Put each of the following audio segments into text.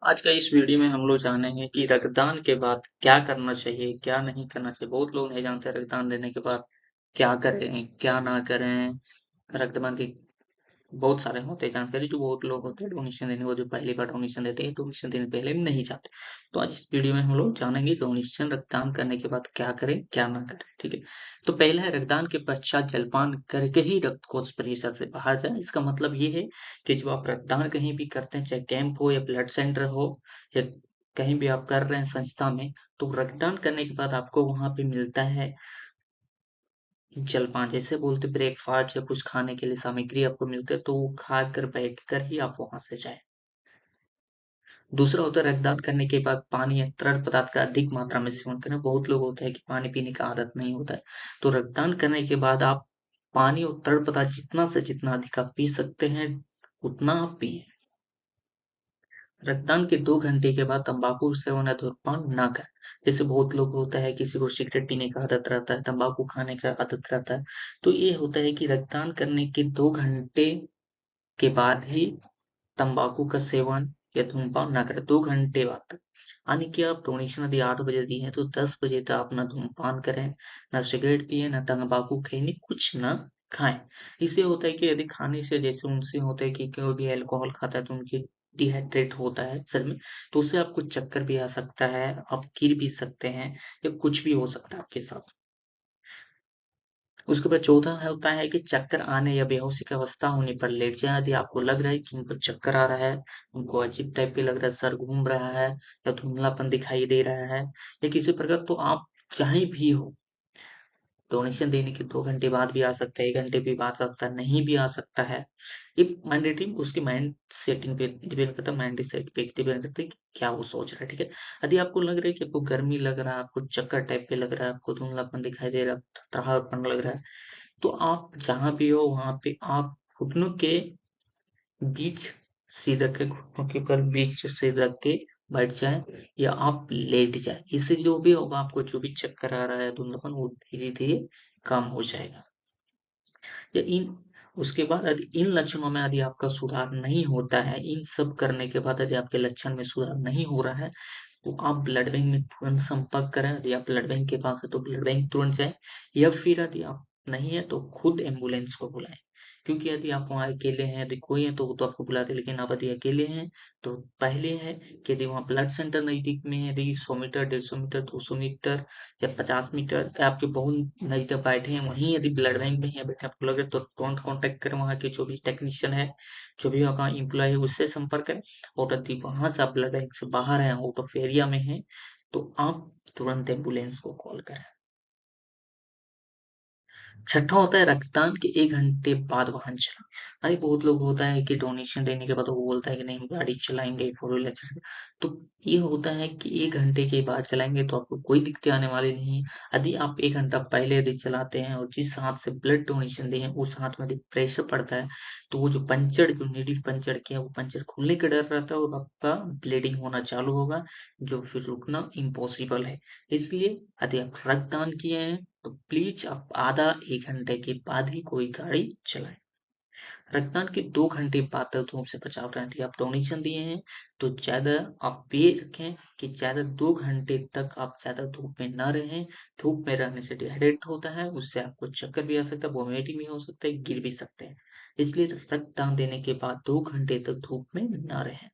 आज का इस वीडियो में हम लोग जानेंगे कि रक्तदान के बाद क्या करना चाहिए, क्या नहीं करना चाहिए। बहुत लोग नहीं जानते रक्तदान देने के बाद क्या करें, क्या ना करें। रक्तदान की बहुत सारे होते हैं जानकारी जो बहुत लोग होते हैं डोनेशन देने को जो पहली बार डोनेशन देते हैं डोनेशन देने पहले नहीं जाते। तो आज इस वीडियो में हम लोग जानेंगे डोनेशन रक्तदान करने के बाद क्या करें क्या ना करें। ठीक है, तो पहला है रक्तदान के पश्चात जलपान करके ही रक्त कोष परिसर से बाहर जाए। इसका मतलब ये है कि जब आप रक्तदान कहीं भी करते हैं, चाहे कैंप हो या ब्लड सेंटर हो या कहीं भी आप कर रहे हैं संस्था में, तो रक्तदान करने के बाद आपको वहां पे मिलता है जलपान, जैसे बोलते ब्रेकफास्ट या कुछ खाने के लिए सामग्री आपको मिलते हैं, तो वो खाकर बैठ कर ही आप वहां से जाए। दूसरा होता है रक्तदान करने के बाद पानी या तरल पदार्थ का अधिक मात्रा में सेवन करें। बहुत लोग होता है कि पानी पीने का आदत नहीं होता है, तो रक्तदान करने के बाद आप पानी और तरल पदार्थ जितना से जितना अधिक आप पी सकते हैं उतना आप पिए। रक्तदान के 2 घंटे के बाद तंबाकू सेवन या धूम्रपान ना करें। जैसे बहुत लोग होता है किसी को सिगरेट पीने का आदत रहता है, तंबाकू खाने का आदत रहता है, तो ये होता है कि रक्तदान करने के 2 घंटे के बाद ही तंबाकू का सेवन या धूम्रपान ना करें। 2 घंटे बाद तक, यानी कि आप डोनेशन यदि 8 बजे दिए हैं तो 10 बजे तक आप ना धूम्रपान करें, ना सिगरेट पिए, ना तंबाकू खाए, कुछ ना खाएं। इससे होता है कि यदि खाने से जैसे उनसे होता है कि कोई भी अल्कोहल खाता है तो उनकी डिहाइड्रेट होता है शरीर में, तो उससे आपको चक्कर भी आ सकता है, आप गिर भी सकते हैं या कुछ भी हो सकता है आपके साथ। उसके बाद चौथा होता है कि चक्कर आने या बेहोशी की अवस्था होने पर लेट जाएं। यदि आपको लग रहा है कि उनको चक्कर आ रहा है, उनको अजीब टाइप के लग रहा है, सर घूम रहा है या धुंधलापन दिखाई दे रहा है या किसी प्रकार, तो आप चाहे भी हो डोनेशन देने के 2 घंटे बाद भी आ सकता है, 1 घंटे भी बाद आ सकता है, नहीं भी आ सकता है। ये मैंडेटरी उसकी माइंड सेटिंग पे डिपेंड करता है, माइंड सेट पे डिपेंड करता है कि क्या वो सोच रहा है। ठीक है, यदि आपको लग रहा है कि आपको गर्मी लग रहा है, आपको चक्कर टाइप पे लग रहा है, आपको धुंधलापन दिखाई दे रहा है, थकावटपन लग रहा है, तो आप जहाँ भी हो वहाँ पे आप घुटनों के बीच सीधा के घुटनों के बल बीच से रख के बैठ जाएं या आप लेट जाएं। इससे जो भी होगा आपको जो भी चक्कर आ रहा है धुंधलापन वो धीरे धीरे कम हो जाएगा। या इन उसके बाद यदि इन लक्षणों में यदि आपका सुधार नहीं होता है, इन सब करने के बाद यदि आपके लक्षण में सुधार नहीं हो रहा है, तो आप ब्लड बैंक में तुरंत संपर्क करें। यदि आप ब्लड बैंक के पास है तो ब्लड बैंक तुरंत जाएं, या फिर यदि आप नहीं है तो खुद एम्बुलेंस को बुलाएं। क्योंकि यदि आप वहाँ अकेले हैं, यदि कोई है तो वो तो आपको बुलाते, लेकिन आप यदि अकेले हैं तो पहले है कि यदि वहाँ ब्लड सेंटर नजदीक में है, यदि 100 मीटर 150 मीटर 200 मीटर या 50 मीटर आपके बहुत नजदीक बैठे हैं, वहीं यदि ब्लड बैंक में है बैठे आपको लगे, तो तुरंत कांटेक्ट करें वहाँ के जो भी टेक्नीशियन है, जो भी वहाँ एम्प्लॉय है उससे संपर्क करें। और यदि वहां से आप ब्लड बैंक से बाहर हैं, आउट ऑफ एरिया में हैं, तो आप तुरंत एम्बुलेंस को कॉल करें। छठा होता है रक्तदान के 1 घंटे बाद वाहन चलाना। अरे बहुत लोग होता है कि डोनेशन देने के बाद वो बोलता है कि नहीं गाड़ी चलाएंगे, फोर व्हीलर चलाएंगे, तो ये होता है कि 1 घंटे के बाद चलाएंगे तो आपको कोई दिक्कत आने वाली नहीं है। यदि आप 1 घंटा पहले यदि चलाते हैं और जिस हाथ से ब्लड डोनेशन दिए हैं उस हाथ में यदि प्रेशर पड़ता है, तो वो जो पंचर जो नीडल पंचर किया वो पंचर खुलने का डर रहता है और आपका ब्लीडिंग होना चालू होगा, जो फिर रुकना इम्पॉसिबल है। इसलिए यदि आप रक्तदान किए हैं तो प्लीज आप आधा 1 घंटे के बाद ही कोई गाड़ी चलाएं। रक्तदान के 2 घंटे बाद तक धूप से बचाव रहे। यदि आप डोनेशन दिए हैं तो ज्यादा आप ये रखें कि ज्यादा 2 घंटे तक आप ज्यादा धूप में न रहें। धूप में रहने से डिहाइड्रेट होता है, उससे आपको चक्कर भी आ सकता है, वोमिटिंग भी हो सकता है, गिर भी सकते हैं। इसलिए रक्तदान देने के बाद 2 घंटे तक धूप में न रहें।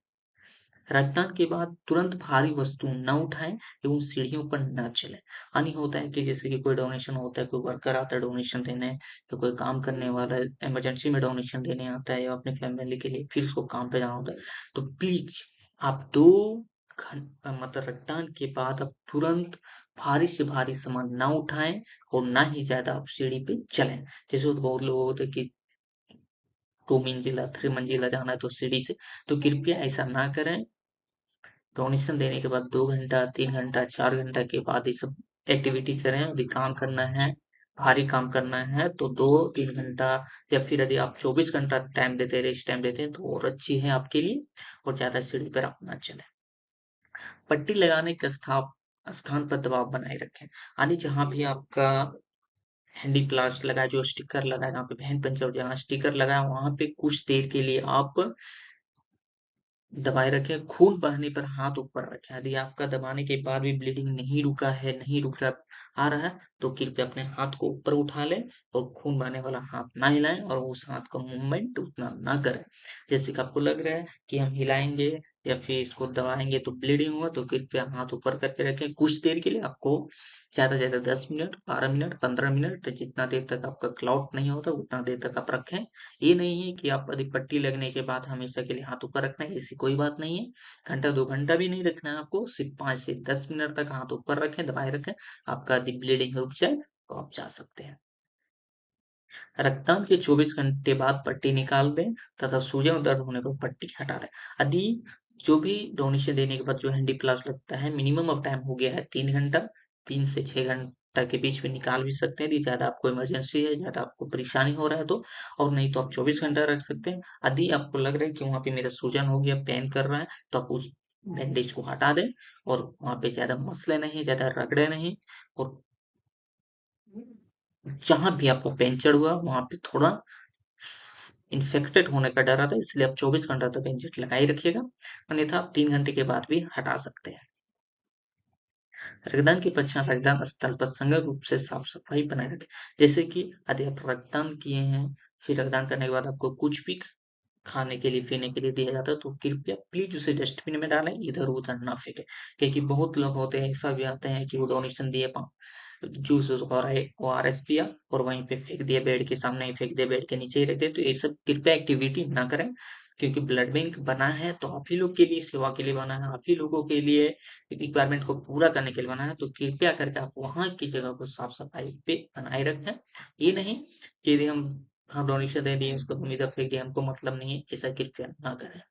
रक्तदान के बाद तुरंत भारी वस्तु न उठाएं एवं सीढ़ियों पर न चलें। हानि होता है कि जैसे कि कोई डोनेशन होता है, कोई वर्कर आता है डोनेशन देने, तो कोई काम करने वाला इमरजेंसी में डोनेशन देने आता है या अपने फैमिली के लिए फिर उसको काम पे जाना होता है, तो प्लीज आप 2 घंटे मतलब रक्तदान के बाद आप तुरंत भारी से भारी सामान ना उठाएं और ना ही ज्यादा आप सीढ़ी पे चलें। जैसे तो बहुत लोग होते हैं कि 2 मंजिला 3 मंजिला जाना है तो सीढ़ी से, तो कृपया ऐसा ना करें। डोनेशन देने के बाद 2 घंटा 3 घंटा 4 घंटा के बाद ये सब एक्टिविटी करें। यदि काम करना है, भारी काम करना है तो 2-3 घंटा, या फिर यदि आप 24 घंटा टाइम देते हैं, रेस्ट टाइम देते हैं तो और अच्छी है आपके लिए। और ज्यादा सीढ़ी पर आप ना चले। पट्टी लगाने के स्थान पर दबाव बनाए रखें, यानी जहां भी आपका हैंडी प्लास्ट लगा है, जो स्टिकर लगा है, जहाँ पे वैन पंचर जहाँ स्टिकर लगा है वहां पे कुछ देर के लिए आप दबाए रखें, खून बहने पर हाथ ऊपर रखें। यदि आपका दबाने के बाद भी ब्लीडिंग नहीं रुका है, नहीं रुक रहा आ रहा है, तो कृपया अपने हाथ को ऊपर उठा लें और खून बहने वाला हाथ ना हिलाएं और उस हाथ का मूवमेंट उतना ना करें। जैसे कि आपको लग रहा है कि हम हिलाएंगे या फिर इसको दबाएंगे तो ब्लीडिंग हुआ, तो कृपया हाथ ऊपर करके रखें। कुछ देर के लिए आपको ज़्यादा से ज़्यादा 10 मिनट, 12 मिनट, 15 मिनट, जितना देर तक आपका क्लॉट नहीं होता उतना देर तक आप रखें। ये नहीं है कि आप यदि पट्टी लगने के बाद हमेशा के लिए हाथ ऊपर रखना है, ऐसी कोई बात नहीं है। घंटा 2 घंटा भी नहीं रखना है आपको, सिर्फ 5 से 10 मिनट तक हाथ ऊपर रखें, दबाए रखें। आपका यदि ब्लीडिंग रुक जाए तो आप जा सकते हैं। रक्तदान के 24 घंटे बाद पट्टी निकाल दें तथा सूजन और दर्द होने पर पट्टी हटा दें। यदि जो भी डोनेशन देने के बाद जो हैंडीप्लास्ट लगता है, मिनिमम अब टाइम हो गया है 3 घंटा, 3 से 6 घंटा के बीच में निकाल भी सकते हैं। यदि ज़्यादा आपको इमरजेंसी है, ज़्यादा आपको परेशानी हो रहा है तो, और नहीं तो आप 24 घंटा रख सकते हैं। यदि आपको लग रहा है कि वहाँ पे मेरा सूजन हो गया, पेन कर रहा है, तो आप उस बैंडेज को हटा दें और वहाँ पे ज़्यादा मसले नहीं, ज़्यादा रगड़े नहीं, और जहाँ भी आपको पेंचर हुआ वहाँ पे थोड़ा इन्फेक्टेड होने का डर आता है, इसलिए आप 24 घंटा तक पेंचर लगाए रखिएगा, अन्यथा आप 3 घंटे के बाद भी हटा सकते हैं। रक्तदान के पश्चात रक्तदान स्थल पर संगत रूप से साफ सफाई बनाए रखें। जैसे कि यदि आप रक्तदान किए हैं, फिर रक्तदान करने के बाद आपको कुछ भी खाने के लिए, पीने के लिए दिया जाता है, तो कृपया प्लीज उसे डस्टबिन में डालें, इधर उधर ना फेंकें। क्योंकि बहुत लोग होते हैं, ऐसा भी आते हैं कि वो डोनेशन दिए जूस और ओआरएस पिया और वहीं पे फेंक दिया, बेड के सामने ही फेंक दिया, बेड के नीचे ही रख दिया। तो ये सब कृपया एक्टिविटी ना करें, क्योंकि ब्लड बैंक बना है तो आप ही लोग के लिए, सेवा के लिए बना है, आप ही लोगों के लिए रिक्वायरमेंट को पूरा करने के लिए बना है। तो कृपया करके आप वहाँ की जगह को साफ सफाई पे बनाए रखें। ये नहीं कि यदि हम डोनेशन दे दिए उसको हम इधर फेंक दिए, हमको मतलब नहीं है, ऐसा कृपया ना करें।